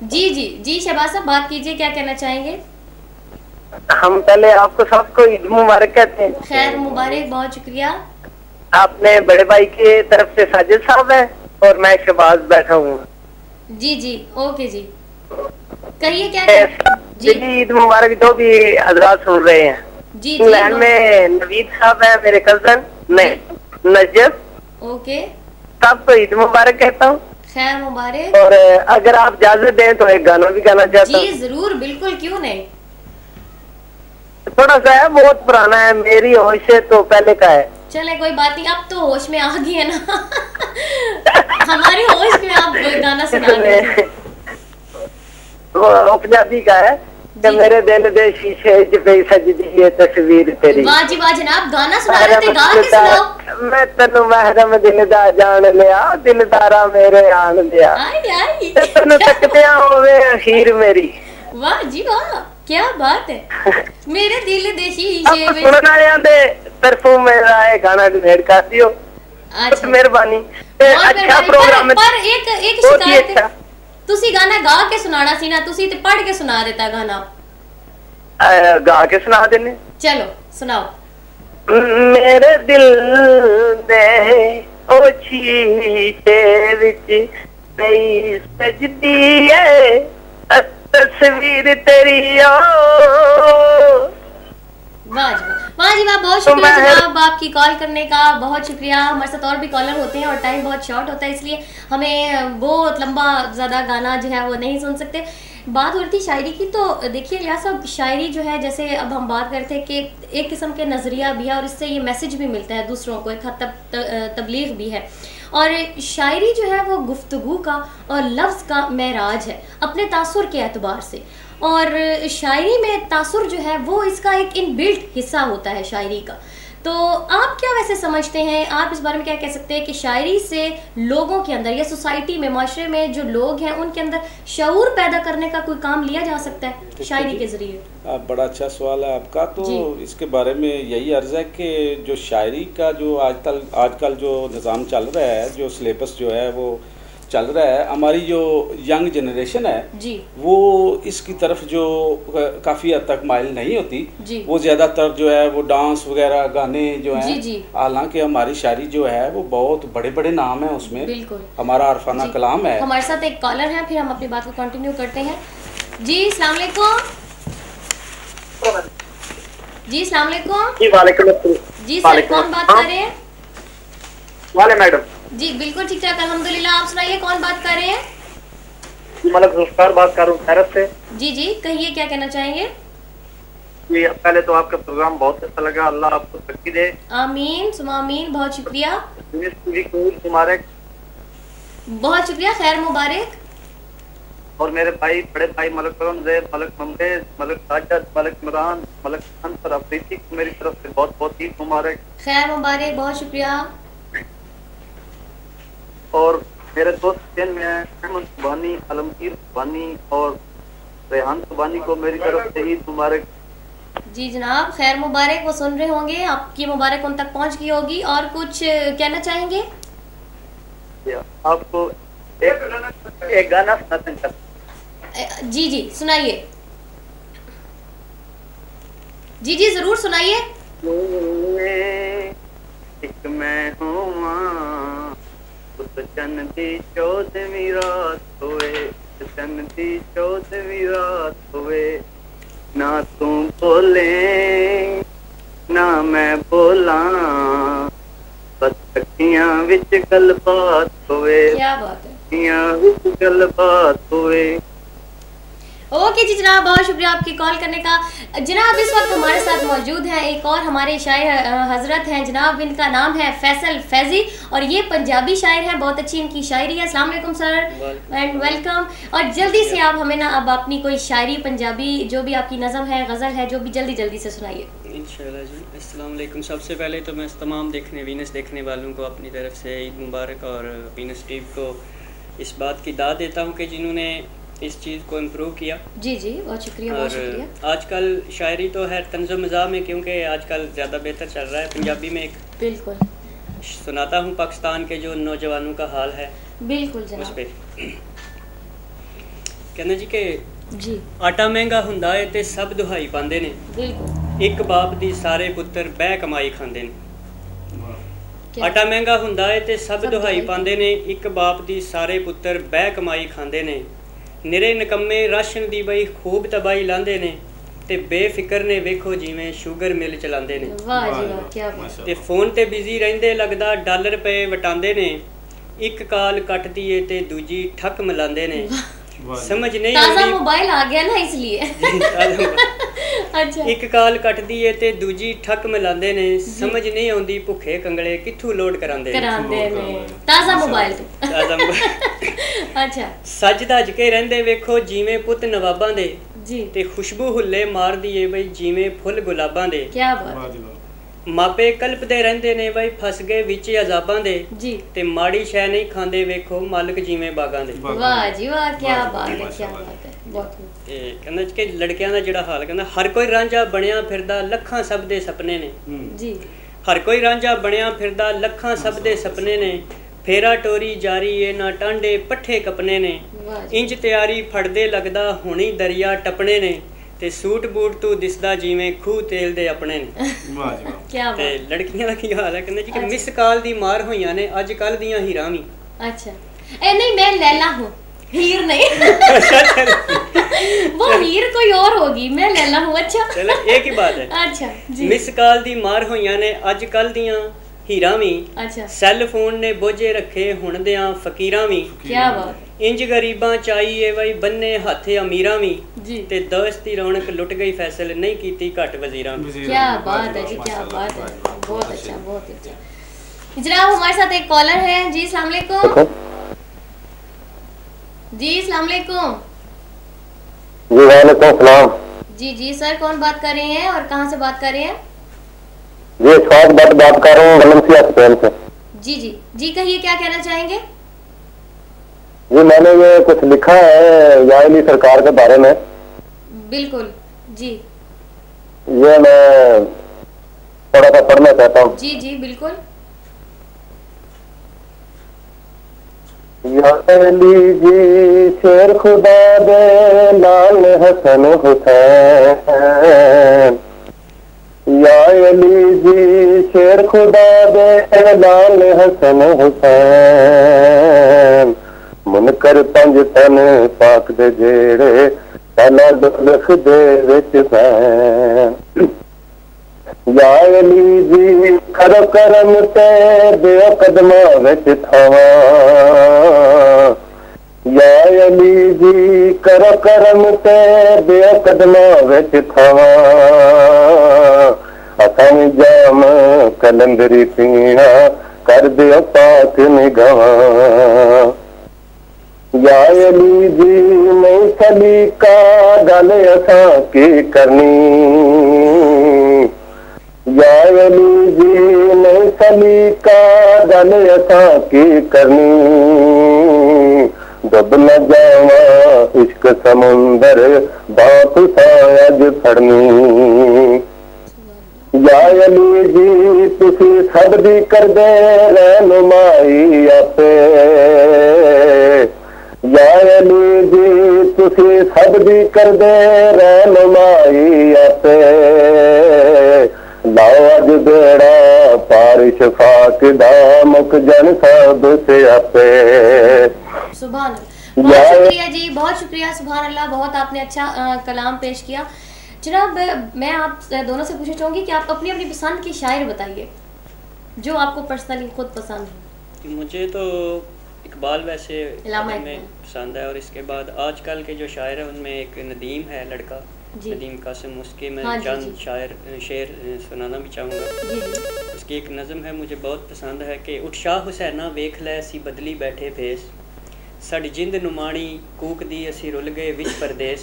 जी जी जी शहबाज साहब बात कीजिए, क्या कहना चाहेंगे? हम पहले आपको सबको ईद मुबारक कहते हैं। खैर मुबारक, बहुत शुक्रिया। आपने बड़े भाई के तरफ से साजिद साहब है और मैं शहबाज बैठा हूँ। जी जी ओके जी, कहिए क्या जी। ईद मुबारक जो भी हजरात सुन रहे हैं। जी इंग्लैंड में नवीद साहब है, मेरे कजन नजब। ओके, सबको ईद मुबारक कहता हूँ। खैर मुबारक। और अगर आप इजाजत दें तो एक गाना भी गाना चाहता हूँ। जी जरूर, बिल्कुल, क्यों नहीं। थोड़ा सा है, बहुत पुराना है, मेरी होश से तो पहले का है। चले कोई बात नहीं, अब तो होश में आ गई है ना। हमारी होश में आप गाना सुना रहे हैं। वो पंजाबी का है। मेरे दिल दे शीशे च पई सजदी है तस्वीर तेरी। वाह जी वाह जनाब, गाना सुना रहे थे, गा के सुनाओ। मैं तेनू महरम दिल दा जान लिया, दिलदारा मेरे आन दिया, तेनू तकदिया होवे अखीर मेरी। वाह जी वाह, क्या बात है। मेरे दिल दे शीशे विच सुनने वालियां दे तरफों मेरा ये गाना डोनेट कर दियो। अच्छा मेहरबानी। अच्छा प्रोग्राम पर एक शिकायत है, तुसी गाना गा के सुनाना सी ना, तुसी ते पढ़ के सुना देता गाना। गा के सुना देने, चलो सुनाओ। मेरे दिल दे ओ शीशे विच पई सजदी है तस्वीर तेरी। वाह जी वाह, बहुत शुक्रिया जनाब आपकी कॉल करने का, बहुत शुक्रिया। हमारे साथ और भी कॉलर होते हैं और टाइम बहुत शॉर्ट होता है, इसलिए हमें बहुत लंबा ज़्यादा गाना जो है वो नहीं सुन सकते। बात हो रही थी शायरी की, तो देखिए लियाज साहब, शायरी जो है, जैसे अब हम बात करते हैं कि एक किस्म के नज़रिया भी है और इससे ये मैसेज भी मिलता है दूसरों को, एक हद तक तबलीग भी है। और शायरी जो है वो गुफ्तगू का और लफ्ज़ का मेराज है अपने तासुर के एतबार से। और शायरी में तासुर जो है वो इसका एक इनबिल्ट हिस्सा होता है शायरी का। तो आप क्या वैसे समझते हैं, आप इस बारे में क्या कह सकते हैं कि शायरी से लोगों के अंदर या सोसाइटी में, माशरे में जो लोग हैं उनके अंदर शऊर पैदा करने का कोई काम लिया जा सकता है शायरी के जरिए? आप बड़ा अच्छा सवाल है आपका। तो इसके बारे में यही अर्ज है कि जो शायरी का जो आजकल जो निज़ाम चल रहा है, जो सिलेबस जो है वो चल रहा है, हमारी जो यंग जनरेशन है जी, वो इसकी तरफ जो काफ़ी हद तक माइल नहीं होती जी, वो ज़्यादातर जो है वो डांस वगैरह गाने जो हैं, हालांकि हमारी शायरी जो है वो बहुत बड़े बड़े नाम है उसमें, बिल्कुल हमारा अरफाना कलाम है। हमारे साथ एक कॉलर है, फिर हम अपनी बात को कंटिन्यू करते हैं। जी अस्सलाम वालेकुम। जी अस्सलाम वालेकुम। जी सर, कौन बात कर रहे हैं? वाले मैडम जी बिल्कुल ठीक ठाक अल्हम्दुलिल्लाह, आप सुनाइए कौन बात कर रहे हैं? मलक जुल्फकार बात कर रहा हूँ खैरत से। जी जी कहिए, क्या कहना चाहेंगे? जी पहले तो आपका प्रोग्राम बहुत अच्छा लगा, अल्लाह आपको तरक्की दे। आमीन सुमा आमीन, बहुत शुक्रिया। मुबारक, बहुत शुक्रिया, खैर मुबारक। और मेरे भाई, बड़े भाई मलक करमज़ेब, मलक ममतेज, मलक साजिद, मलक इमरान, मलक अंसर अफरीदी को मेरी तरफ से बहुत बहुत ईद मुबारक। खैर मुबारक, बहुत शुक्रिया। और मेरे दोस्त में अहमद सुबानी, आलमगीर सुबानी और रेहान सुबानी को मेरी तरफ से ईद मुबारक। जी जनाब, खैर मुबारक, वो सुन रहे होंगे, आपकी मुबारक उन तक पहुंच गई होगी। और कुछ कहना चाहेंगे? आपको एक गाना सुनाते हैं। जी जी सुनाइए। जी जी जरूर सुनाइए। एक मैं हूँ चन्न दी 14वीं रात होए, चन्न दी 14वीं रात होए, ना तू बोले ना मैं बोला, बस अखियां विच गलबात होए। क्या बात है, अखियां विच गलबात होए। ओके जी जनाब, बहुत शुक्रिया आपकी कॉल करने का। जनाब इस वक्त हमारे साथ मौजूद हैं एक और हमारे शायर हजरत हैं जनाब, इनका नाम है फैसल फैजी और ये पंजाबी शायर हैं, बहुत अच्छी इनकी शायरी है। अस्सलाम वालेकुम सर एंड वेलकम। और जल्दी से आप हमें ना अब अपनी कोई शायरी पंजाबी जो भी आपकी नज़म है, गज़ल है, जो भी जल्दी से सुनाइए इंशाल्लाह जी। अस्सलाम वालेकुम। सबसे पहले तो मैं तमाम वीनस देखने वालों को अपनी तरफ से ईद मुबारक और वीनस टीवी को इस बात की दाद देता हूँ कि जिन्होंने इस चीज़ को इम्प्रूव किया। जी जी बहुत शुक्रिया, बहुत शुक्रिया। आजकल शायरी तो है तंज़ो मज़ा में, क्योंकि आजकल ज़्यादा बेहतर चल रहा है। पंजाबी में एक बिल्कुल सुनाता हूँ पाकिस्तान के जो नौजवानों का हाल है, बिल्कुल उस पर कहना जी कि जी आटा महंगा हुंदा है ते सब दुहाई पांदे ने, बिल्कुल एक बाप दी सारे पुत्र बह कमाई खांदे ने। आटा महंगा हुंदा है ते सब दुहाई पांदे ने, एक बाप दी सारे पुत्र बह कमाई खांदे ने, निरे निकम्मे राशन दी बई खूब तबाही लांदे ने, ते बेफिक्र ने वेखो जिवें शुगर मिल चलांदे ने। वाह जी वाह, क्या बात। ते फोन ते बिजी रहिंदे लगदा डॉलर पे वटांदे ने, एक काल कट दिए ते दूजी ठक मिलांदे ने, समझ नहीं ताज़ा मोबाइल आ गया ना इसलिए। अच्छा ਇੱਕ ਕਾਲ ਕੱਟਦੀ ਏ ਤੇ ਦੂਜੀ ਠੱਕ ਮਿਲਾਉਂਦੇ ਨੇ ਸਮਝ ਨਹੀਂ ਆਉਂਦੀ ਭੁੱਖੇ ਕੰਗਲੇ ਕਿੱਥੋਂ ਲੋਡ ਕਰਾਉਂਦੇ ਨੇ ਤਾਜ਼ਾ ਮੋਬਾਈਲ ਤੇ ਅੱਛਾ ਸੱਜ ਧੱਜ ਕੇ ਰਹਿੰਦੇ ਵੇਖੋ ਜਿਵੇਂ ਪੁੱਤ ਨਵਾਬਾਂ ਦੇ ਜੀ ਤੇ ਖੁਸ਼ਬੂ ਹੁੱਲੇ ਮਾਰਦੀ ਏ ਬਈ ਜਿਵੇਂ ਫੁੱਲ ਗੁਲਾਬਾਂ ਦੇ ਕੀ ਬਾਤ ਮਾਪੇ ਕਲਪਦੇ ਰਹਿੰਦੇ ਨੇ ਬਈ ਫਸ ਗਏ ਵਿੱਚ ਅਜ਼ਾਬਾਂ ਦੇ ਜੀ ਤੇ ਮਾੜੀ ਸ਼ੈ ਨਹੀਂ ਖਾਂਦੇ ਵੇਖੋ ਮਾਲਕ ਜਿਵੇਂ ਬਾਗਾਂ ਦੇ ਵਾਹ ਜੀ ਵਾਹ ਕੀ ਬਾਤ ਹੈ ਕੀ ਬਾਤ ਹੈ ਬਹੁਤ ਤੇ ਕਹਿੰਦਾ ਕਿ ਲੜਕਿਆਂ ਦਾ ਜਿਹੜਾ ਹਾਲ ਕਹਿੰਦਾ ਹਰ ਕੋਈ ਰਾਂਝਾ ਬਣਿਆ ਫਿਰਦਾ ਲੱਖਾਂ ਸਭ ਦੇ ਸੁਪਨੇ ਨੇ ਜੀ ਹਰ ਕੋਈ ਰਾਂਝਾ ਬਣਿਆ ਫਿਰਦਾ ਲੱਖਾਂ ਸਭ ਦੇ ਸੁਪਨੇ ਨੇ ਫੇਰਾ ਟੋਰੀ ਜਾਰੀ ਏ ਨਾ ਟਾਂਡੇ ਪੱਠੇ ਕਪਨੇ ਨੇ ਇੰਜ ਤਿਆਰੀ ਫੜਦੇ ਲੱਗਦਾ ਹੁਣੀ ਦਰਿਆ ਟਪਣੇ ਨੇ ਤੇ ਸੂਟ ਬੂਟ ਤੂੰ ਦਿਸਦਾ ਜਿਵੇਂ ਖੂਹ ਤੇਲ ਦੇ ਆਪਣੇ ਨੇ ਵਾਹ ਜੀ ਵਾਹ ਕੀ ਬਾਤ ਤੇ ਲੜਕੀਆਂ ਦਾ ਕੀ ਹਾਲ ਹੈ ਕਹਿੰਦੇ ਜੀ ਕਿ ਮਿਸ ਕਾਲ ਦੀ ਮਾਰ ਹੋਈਆਂ ਨੇ ਅੱਜ ਕੱਲ ਦੀਆਂ ਹੀਰਾਂ ਵੀ अच्छा नहीं मैं लैला हूँ हीर नहीं वो हीर कोई और होगी मैं लैला हूँ अच्छा चलो एक ही बात है अच्छा जी मिस काल दी मार होइयां ने ਅੱਜ ਕੱਲ ਦੀਆਂ ਹੀਰਾਂ ਵੀ अच्छा ਸੈੱਲ ਫੋਨ ਨੇ ਬੋਝੇ ਰੱਖੇ ਹੁਣ ਦਿਆਂ ਫਕੀਰਾਂ ਵੀ ਕੀ ਬਾਤ ਇੰਜ ਗਰੀਬਾਂ ਚਾਹੀਏ ਬਈ ਬੰਨੇ ਹੱਥ ਅਮੀਰਾਂ ਵੀ ਜੀ ਤੇ ਦਸਤ ਦੀ ਰੌਣਕ ਲੁੱਟ ਗਈ ਫੈਸਲ ਨਹੀਂ ਕੀਤੀ ਘੱਟ ਵਜ਼ੀਰਾਂ ਕੀ ਬਾਤ है जी क्या बात है बहुत अच्छा जनाब हमारे साथ एक कॉलर है जी अस्सलाम वालेकुम जी अस्सलाम वालेकुम जी वालेकुम सलाम जी जी सर कौन बात कर रहे हैं और कहां से बात कर रहे हैं जी स्वाद बात कर रहा हूँ वलेंसिया स्पेन से जी जी जी कहिए क्या कहना चाहेंगे जी मैंने ये कुछ लिखा है याली सरकार के बारे में बिल्कुल जी ये मैं थोड़ा सा पढ़ना चाहता हूँ जी जी बिल्कुल याली जी शेर खुदा दे लाल हसन हुसैन याली जी शेर खुदा दे लाल हसन हुसैन मुनकर पंज तन पाक दे जेड़े तला दुख दे विच फैन याली जी करो करम ते दियो कदमा विच थावा याली जी करो करम ते दियो कदमा विच थावा असां जाम कलंदरी पीना कर दियो पाक निगाह याली जी नहीं सली का गल असां की करनी याली जी नहीं सली का गल असां की करनी डुब न जावा इश्क समुंदर बाप साज फड़नी याली जी तुसी सब दी कर दे रहनुमाई आपे याली जी तुसी सब दी कर दे रहनुमाई आपे लाज बेड़ा पारिश फाक दा मुक जन सब से आपे सुभान अल्लाह बहुत शुक्रिया सुभान अल्लाह बहुत आपने अच्छा कलाम पेश किया जनाब मैं आप दोनों से पूछना चाहूँगी कि आप अपनी अपनी पसंद की शायर बताइए जो आपको पर्सनली खुद पसंद है मुझे तो इकबाल वैसे में पसंद है और इसके बाद आजकल के जो शायर हैं उनमें एक नदीम है लड़का नदीम कासिम उसके मैं चंद शेर सुनाना भी चाहूँगा उसकी एक नज़म है मुझे बहुत पसंद है कि उत्शाह हुसैना वेख लै असी बदली बैठे फेस साडी जिंद नुमाणी कूकदी असी रुल गए विच परदेस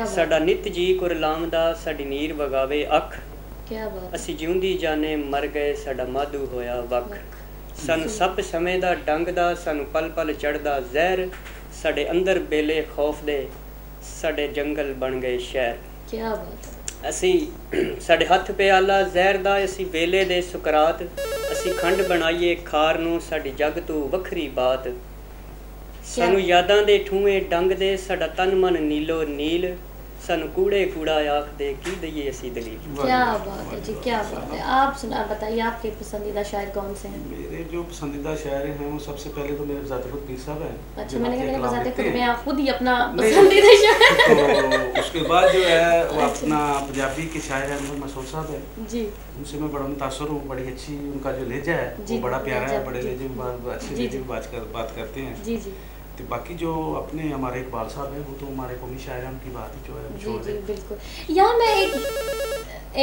साडा नित जी कुरलामदा साडी नीर वगावे अख असी जिउंदी जाने मर गए साडा माधू होया वख सानू सप समय दा डंग दा सानू पल पल चढ़दा जहर साडे अंदर बेले खौफ दे साडे जंगल बन गए शहर क्या बात है असी साडे हथ प्याला जहर दा असी वेले दे सुकरात असी खंड बनाइए खार नू साडी जग तू वखरी बात सानू यादां दे ठूए डंग दे साडा तन मन नीलो नील सानू कूड़े कूड़ा आख दे की दइए असी दलील क्या बात है जी क्या बात है आप बताइए आपके पसंदीदा शायर कौन से हैं मेरे जो पसंदीदा शायर हैं वो सबसे पहले तो मेरे ज़ाते खुद पीर साहब हैं अच्छा मैंने कहा बजाते खुद मैं खुद ही अपना पसंदीदा शायर तो उसके बाद जो है वो अपना पंजाबी के शायर हैं मोहम्मद मसूद साहब हैं जी उनसे मैं बड़ा मुतासर हूँ बड़ी अच्छी उनका जो लहजा है वो बड़ा प्यारा है बड़े लहजे में अच्छे लहजे में बात करते हैं जी जी तो बाकी जो अपने हमारे इकबाल साहब है वो तो हमारे कौमी शायर हैं, उनकी बात ही जो है जी जी बिल्कुल। यहाँ मैं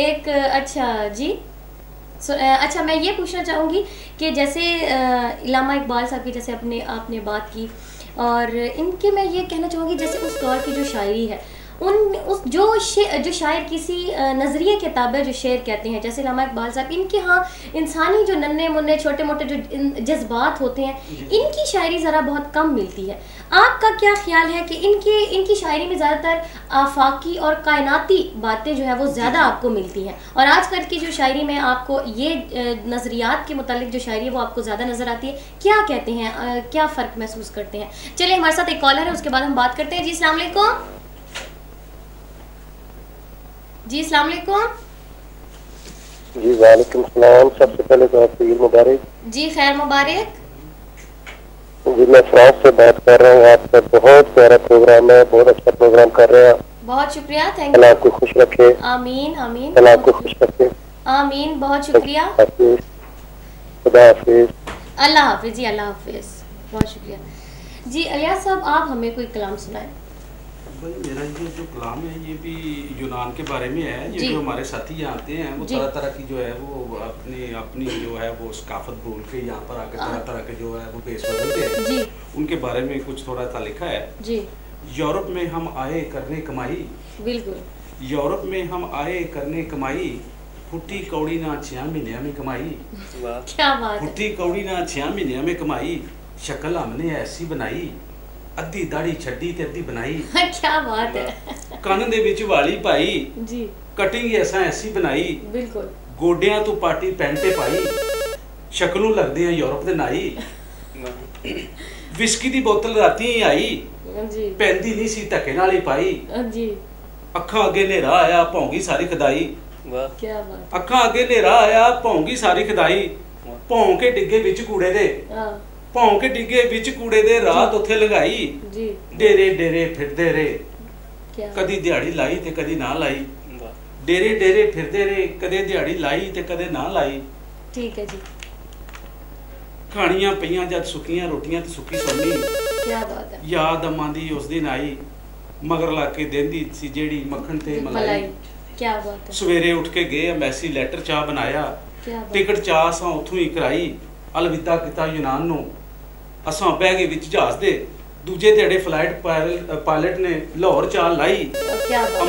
एक अच्छा जी अच्छा मैं ये पूछना चाहूँगी कि जैसे इल्लामा इकबाल साहब की जैसे आपने बात की, और इनके मैं ये कहना चाहूँगी जैसे उस दौर की जो शायरी है जो शायर किसी नज़रिए के ताबे जो शेर कहते हैं, जैसे इल्लामा इकबाल साहब, इनके यहाँ इंसानी जो नन्हे मुन्ने छोटे मोटे जो जज्बात होते हैं, इनकी शायरी ज़रा बहुत कम मिलती है। आपका क्या ख्याल है कि इनकी शायरी में ज़्यादातर आफाकी और कायनाती बातें जो है वो ज़्यादा आपको मिलती हैं, और आजकल की जो शायरी में आपको ये नज़रियात के मुतालिक जो शायरी है वो आपको ज़्यादा नज़र आती है? क्या कहते हैं, क्या फ़र्क महसूस करते हैं? चलिए हमारे साथ एक कॉलर है, उसके बाद हम बात करते हैं। जी अस्सलाम वालेकुम। जी अस्सलाम वालेकुम। जी वालेकुम सलाम। सबसे पहले तो आपको ईद मुबारक। जी खैर मुबारक। जी मैं फ्रांस से बात कर रहा हूँ। आपका बहुत प्यारा प्रोग्राम है, बहुत अच्छा प्रोग्राम कर रहे हैं। बहुत शुक्रिया, थैंक यू। अल्लाह आपको खुश रखे। आमीन आमीन। अल्लाह आपको खुश रखे। आमीन, बहुत शुक्रिया। खुदा हाफिज। अल्लाह हाफिज जी, अल्लाह हाफिज, बहुत शुक्रिया जी। अलियास साहब आप हमें कोई कलाम सुनाएं। भाई मेरा ये जो कलाम है ये भी यूनान के बारे में है। ये जो हमारे साथी यहाँ आते हैं वो तरह तरह की जो है वो अपनी जो है वो सकाफत बोल के यहाँ पर आकर तरह तरह के जो है वो पेश बदलते हैं। उनके बारे में कुछ थोड़ा सा लिखा है जी। यूरोप में हम आए करने कमाई, बिल्कुल यूरोप में हम आए करने कमाई, फुट्टी कौड़ी ना 6 महीने में कमाई। क्या बात है। फुट्टी कौड़ी ना 6 महीने में कमाई, शक्ल हमने ऐसी बनाई, अद्धी दाढ़ी छड्डी ते अद्धी बनाई। क्या बात है। ਕੰਨ ਦੇ ਵਿੱਚ ਵਾਲੀ ਪਾਈ जी, कटिंग ऐसा ऐसी बनाई, बिल्कुल ਗੋਡਿਆਂ ਤੋਂ ਪਾਟੀ ਪੈਂਟ ਤੇ ਪਾਈ, ਸ਼ਕਲੋਂ ਲੱਗਦੇ ਆ ਯੂਰਪ ਦੇ ਨਾਈ, ਵਿਸਕੀ ਦੀ ਬੋਤਲ ਰਾਤੀ ਹੀ ਆਈ जी, ਪੈਂਦੀ ਨਹੀਂ ਸੀ ਧੱਕੇ ਨਾਲ ਹੀ ਪਾਈ, जी, ਅੱਖਾਂ ਅੱਗੇ ਹਨੇਰਾ ਆਇਆ ਭੌਂਗੀ ਸਾਰੀ ਖਦਾਈ। वाह क्या बात। ਅੱਖਾਂ ਅੱਗੇ ਹਨੇਰਾ ਆਇਆ ਭੌਂਗੀ ਸਾਰੀ ਖਦਾਈ, ਭੌਂ ਕੇ ਡਿੱਗੇ ਵਿੱਚ ਕੂੜੇ ਦੇ, ਭੌਂ ਕੇ ਡਿੱਗੇ ਵਿੱਚ ਕੂੜੇ ਦੇ, ਰਾਤ ਉੱਥੇ ਲਗਾਈ जी, ਡੇਰੇ ਡੇਰੇ ਫਿਰਦੇ ਰੇ, क्या ਕਦੀ ਦਿਹਾੜੀ ਲਾਈ ਤੇ ਕਦੀ ਨਾ ਲਾਈ, ਡੇਰੇ ਡੇਰੇ ਫਿਰਦੇ ਰੇ, ਕਦੇ ਦਿਹਾੜੀ ਲਾਈ ਤੇ ਕਦੇ ਨਾ ਲਾਈ। ठीक है जी, ਖਾਣੀਆਂ ਪਈਆਂ ਜਦ ਸੁੱਕੀਆਂ ਰੋਟੀਆਂ ਤੇ ਸੁੱਕੀ ਸੋਨੀ, क्या बात है। ਯਾਦ ਅੰਮਾਂ ਦੀ ਉਸ ਦਿਨ ਆਈ, ਮਗਰ ਲਾ ਕੇ ਦੇਂਦੀ ਸੀ ਜਿਹੜੀ ਮੱਖਣ ਤੇ ਮਲਾਈ। क्या बात है। ਸਵੇਰੇ ਉੱਠ ਕੇ ਗਏ ਐਮਬੈਸੀ ਲੈਟਰ ਚਾਹ ਬਣਾਇਆ, क्या बात। ਟਿਕਟ ਚਾਹ ਅਸਾਂ ਉੱਥੋਂ ਹੀ ਕਰਾਈ, ਅਲਵਿਦਾ ਕੀਤਾ ਯੂਨਾਨ ਨੂੰ, ਅਸਾਂ ਬਹਿ ਗਏ ਵਿੱਚ ਜਹਾਜ਼ ਦੇ, ਦੂਜੇ ਦਿਹਾੜੇ ਫਲਾਈਟ ਪਾਇਲਟ ਨੇ ਲਾਹੌਰ ਚਾਲ ਲਾਈ। क्या बात।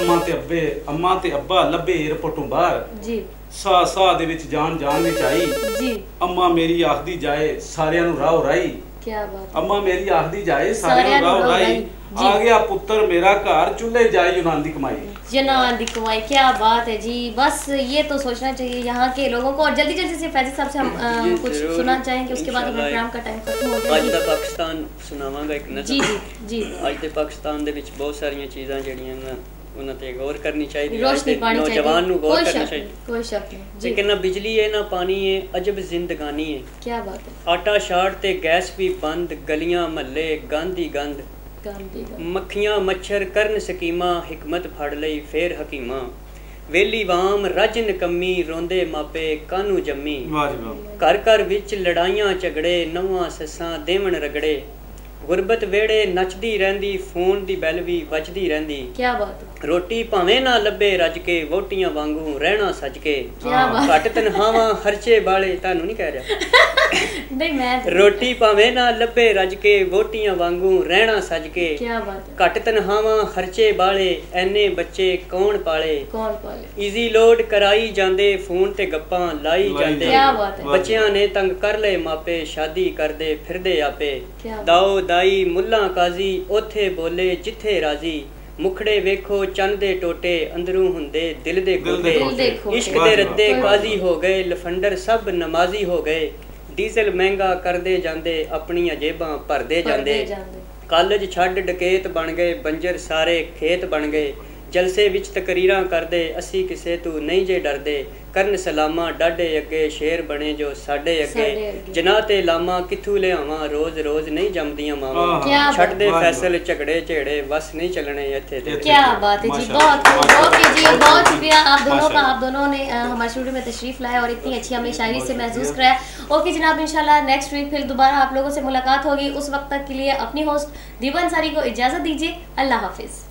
ਅੰਮਾ ਤੇ ਅੱਬਾ ਲੱਭੇ ਏਅਰਪੋਰਟੋਂ ਬਾਹਰ, जी, ਸਾਹ ਸਾਹ ਦੇ ਵਿੱਚ ਜਾਨ ਵਿੱਚ ਆਈ, जी, ਅੰਮਾ ਮੇਰੀ ਆਖਦੀ ਜਾਏ ਸਾਰਿਆਂ ਨੂੰ ਰਾਹ ਰਾਈ, क्या बात। ਅੰਮਾ ਮੇਰੀ ਆਖਦੀ ਜਾਏ ਸਾਰਿਆਂ ਨੂੰ ਰਾਹ ਰਾਈ, आ गया पुत्र मेरा घर चूल्हे जाए यूनान दी कमाई। यूनान दी कमाई, क्या बात है जी। बस ये तो सोचना चाहिए यहाँ के लोगों को। और जल्दी जल्दी से फैज़ल साहब से हम कुछ सुनना चाहेंगे, उसके बाद अपने प्रोग्राम का टाइम खत्म हो गया। ਅੱਜ ਦਾ ਪਾਕਿਸਤਾਨ ਸੁਣਾਵਾਂਗਾ ਇੱਕ ਨਜ਼ਰ। जी जी जी। ਅੱਜ ਦੇ ਪਾਕਿਸਤਾਨ ਦੇ ਵਿੱਚ ਬਹੁਤ ਸਾਰੀਆਂ ਚੀਜ਼ਾਂ ਜਿਹੜੀਆਂ ਉਹਨਾਂ ਤੇ ਗੌਰ ਕਰਨੀ ਚਾਹੀਦੀ ਹੈ, रोशनी पानी चाहिए, नौजवान ਨੂੰ गौर करना चाहिए। कोई शक नहीं जी। लेकिन ना बिजली है ना पानी है, अजब जिंदगानी है। क्या बात है। आटा शाट ते गैस भी बंद, गलियां महल्ले गंद ही गंद, मक्खियां मच्छर करन सकीमा, हिकमत फड़ लई फेर हकीमा, वेली वाम रज नकम्मी, रोंदे मापे कानू जम्मी, घर घर विच लड़ाइयां झगड़े, नौवां सस्सां देवन रगड़े, गुरबत वेड़े नचदी रहंदी, फोन दी बैल भी वजदी रहंदी। क्या बात है। रोटी भावें ना लब्बे रज के, वोटियां वांगू रहना सज के, घट तनखावां खर्चे वाले, तानू नहीं कह रहा नहीं मैं रोटी भावें ना लब्बे रज के, वोटियां वांगू रहना सज के, क्या बात है। घट तनखावां खर्चे वाले, ऐने बच्चे कौन पाले, कौन पाले, इजी लोड कराई जांदे, फोन ते गप्पां लाई जांदे, क्या बात है। बच्चियां ने तंग कर ले मापे, शादी करदे फिरदे आपे, दाओ दाई मुल्ला काजी, ओथे बोले जिथे राजी, मुखड़े वेखो चंद दे टोटे, अंदरों हुंदे दिल दे खोटे, इश्क दे रद्दे काजी हो गए, लफंडर सब नमाजी हो गए, डीजल महंगा करदे जांदे, अपनी जेबां भरदे जांदे, कॉलेज छड्ड डकैत बन गए, बंजर सारे खेत बन गए, जलसे विच तकरीरां करदे, असी किसे तू नहीं जे डरदे, ਕਰਨ ਸਲਾਮਾ ਡਾਡੇ ਅੱਗੇ ਸ਼ੇਰ ਬਣੇ ਜੋ ਸਾਡੇ ਅੱਗੇ ਜਨਾਹ ਤੇ ਲਾਮਾ ਕਿੱਥੋਂ ਲਿਆਵਾਂ ਰੋਜ਼ ਰੋਜ਼ ਨਹੀਂ ਜੰਮਦੀਆਂ ਮਾਵਾਂ ਛੱਡਦੇ ਫੈਸਲ ਝਗੜੇ ਝੇੜੇ बस नहीं चलने थे। क्या बात है जी, बहुत जी, बहुत शुक्रिया आप दोनों का। आप दोनों ने हमारे स्टूडियो में तशरीफ लाया और इतनी अच्छी हमें शायरी से महसूस कराया। ओके जनाब, इंशाल्लाह नेक्स्ट वीक फिर दोबारा आप लोगों से मुलाकात होगी। उस वक्त तक के लिए अपनी होस्ट दीवा अंसारी को इजाज़त दीजिए। अल्लाह हाफिज़।